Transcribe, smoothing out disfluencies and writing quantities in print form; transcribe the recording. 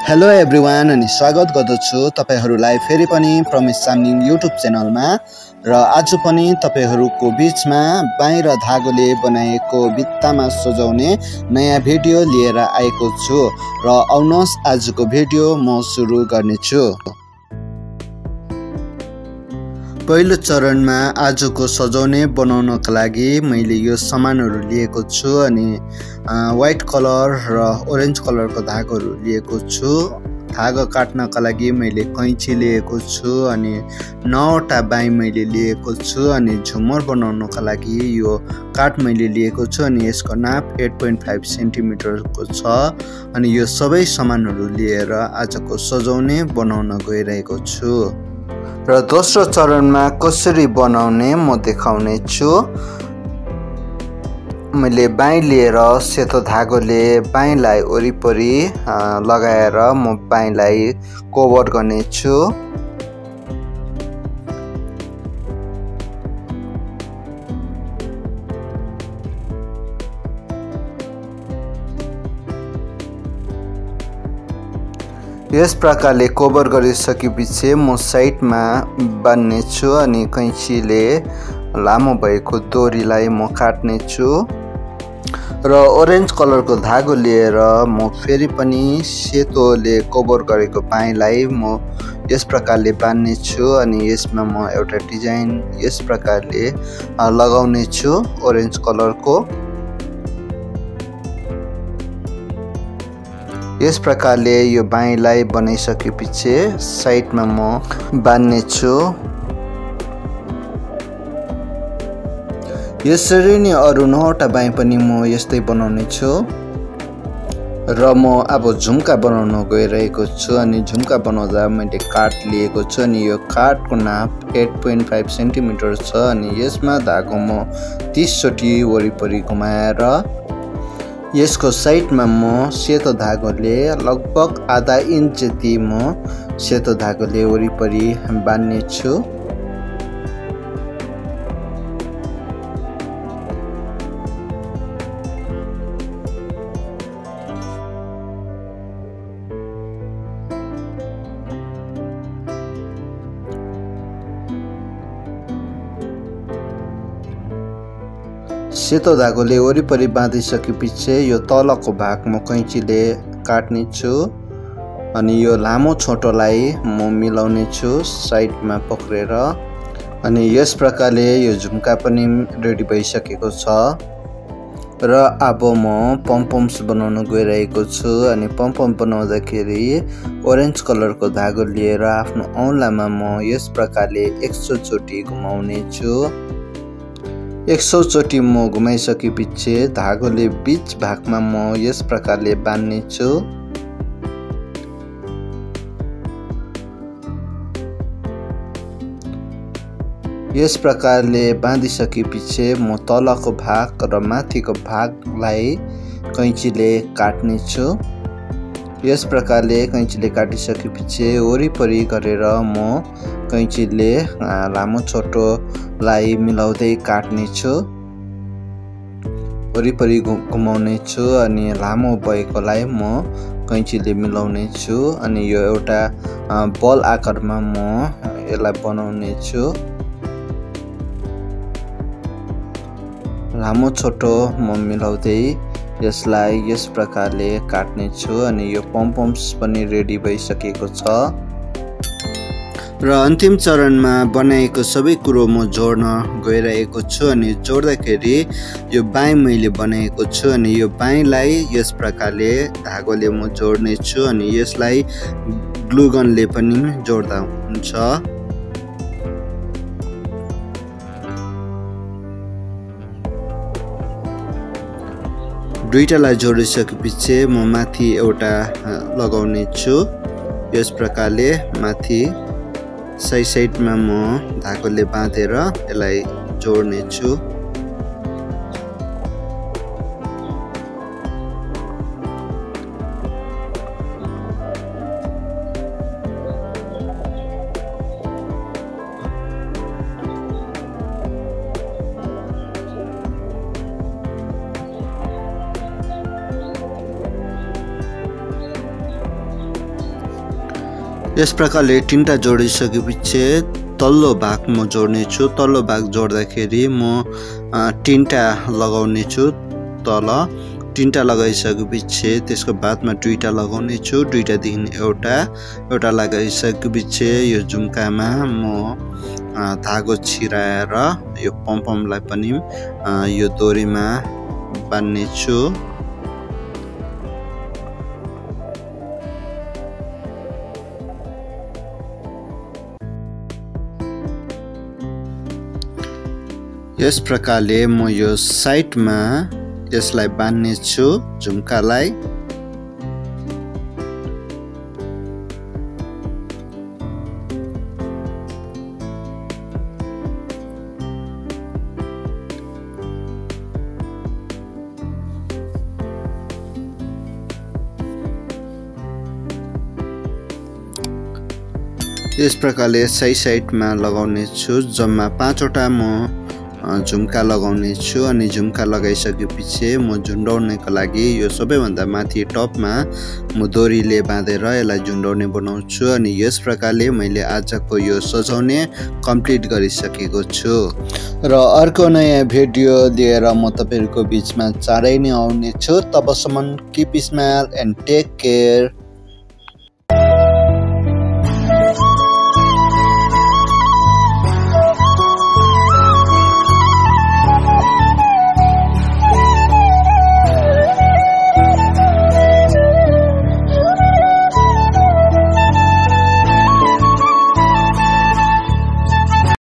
Hello everyone अनि स्वागत गर्दछु तपाईहरुलाई फेरि पनि प्रमिस सामनिङ युट्युब च्यानलमा र आज पनि तपाईहरुको बीचमा बाहिर धागोले बनाएको भित्तामा सजाउने नयाँ भिडियो लिएर आएको छु र आउनुहोस् आजको भिडियो म सुरु गर्नेछु। पहिलो चरणमा आजको सजाउने बनाउनका लागि मैले यो सामानहरु लिएको छु अनि व्हाइट कलर र ओरेन्ज कलरको धागोहरु लिएको छु। धागो काट्नका लागि मैले कैंची लिएको छु अनि 9वटा बाई मैले लिएको छु अनि झुमर बनाउनका लागि यो काठ मैले लिएको छु अनि यसको नाप 8.5 सेन्टिमिटरको छ अनि यो सबै सामानहरु लिएर आजको सजाउने बनाउन गइरहेको छु। र दोस्रो चरणमा कसरी बनाउने म देखाउने छु। मैले बाई लिएर सेतो धागोले बाईलाई वरिपरि लगाएर म बाईलाई कभर गर्ने छु। यस प्रकारले कभर गरिसकेपछि म साइडमा बान्ने छु अनि कैंचीले लामो भएको डोरीलाई म काट्ने छु र ओरेन्ज कलरको धागो लिएर म फेरि पनि सेतोले कभर गरेको बाईलाई म यस प्रकारले बान्ने छु अनि यसमा म एउटा डिजाइन यस प्रकारले लगाउने छु ओरेन्ज कलरको। यस प्रकारले यो बाईलाई बनाइसकेपछि साइडमा म बान्ने छु। यसरी नै अरु 9वटा बाई पनि म यस्तै बनाउने छु र म अब झुम्का बनाउन गइरहेको छु अनि झुम्का बनाउँदा मैले काठ लिएको छु अनि यो काठको नाप 8.5 सेन्टिमिटर छ अनि यसमा धागो म 30 चोटी वरिपरि घुमाएर यसको साइडमा म सेतो धागोले लगभग आधा इन्च जति म सेतो धागोले वरिपरि बान्ने छु। सेतो धागोले वरिपरि बाँधिसकेपछि यो तलको भाग म कैंचीले काट्ने छु अनि यो लामो छोटोलाई म मिलाउने छु साइडमा पक्रेर अनि यस प्रकारले यो झुम्का पनि रेडी भइसकेको छ र अब म पम्पम्स बनाउन गइरहेको छु अनि पम्पम बनाउँदाखेरि ओरेन्ज कलरको धागो लिएर आफ्नो औंलामा म यस प्रकारले 100 चोटी घुमाउने छु। 100 चोटी म घुमाइसकेपछि धागोले बीच भागमा म यस प्रकारले बान्ने छु। यस प्रकारले बाँधिसकेपछि म तलको भाग र माथिको भागलाई कैंचीले काट्ने छु। यस प्रकारले कैंचीले काटिसकेपछि वरिपरि गरेर म कैंचीले लामो छोटोलाई मिलाउँदै काट्ने छु वरिपरि घुमाउने छु अनि लामो भएकोलाई म कैंचीले मिलाउने छु अनि यो एउटा बल आकारमा म यसलाई बनाउने छु। लामो छोटो म मिलाउँदै यसलाई यस प्रकारले काट्ने छु अनि यो पम्पम्स पनि रेडी भइसकेको छ र अन्तिम चरणमा बनाएको सबै कुरो म जोड्न गइरहेको छु अनि जोड्दाखेरि यो बाई मैले बनाएको छु अनि यो बाईलाई यस प्रकारले धागोले म जोड्ने छु अनि यसलाई ग्लु गनले पनि जोड्दा हुन्छ। दुईटालाई जोडिसकेपछि म माथि एउटा लगाउने छु यस प्रकारले माथि साइडमा म धागोले बाँधेर यसलाई जोड्ने छु। यस प्रकारले तीनटा जोडिसकेपछि तल्लो भाग म जोड्ने छु। तल्लो भाग जोड्दाखेरि म तीनटा लगाउने छु। तल तीनटा लगाइसकेपछि त्यसको बादमा दुईटा लगाउने छु। दुईटादेखि एउटा लगाइसकेपछि यो झुम्कामा म धागो छिराएर यो पमपमलाई पनि यो डोरीमा बान्ने छु। यस प्रकारले म यो साइडमा यसलाई बान्ने छु झुम्कालाई। यस प्रकारले साइडमा लगाउने छु। जम्मा 5 वटा म झुम्का लगाउने छु अनि झुम्का लगाइसकेपछि म झुन्डाउनको लागि यो सबैभन्दा माथि टपमा म डोरीले बाँधेर यसलाई झुन्डाउने बनाउँछु। अनि यस प्रकारले मैले आजको यो सजाउने कम्प्लिट गरिसकेको छु र अर्को नयाँ भिडियो लिएर म तपाईहरुको बीचमा चाँडै नै आउने छु। तबसम्म keep smile and take care.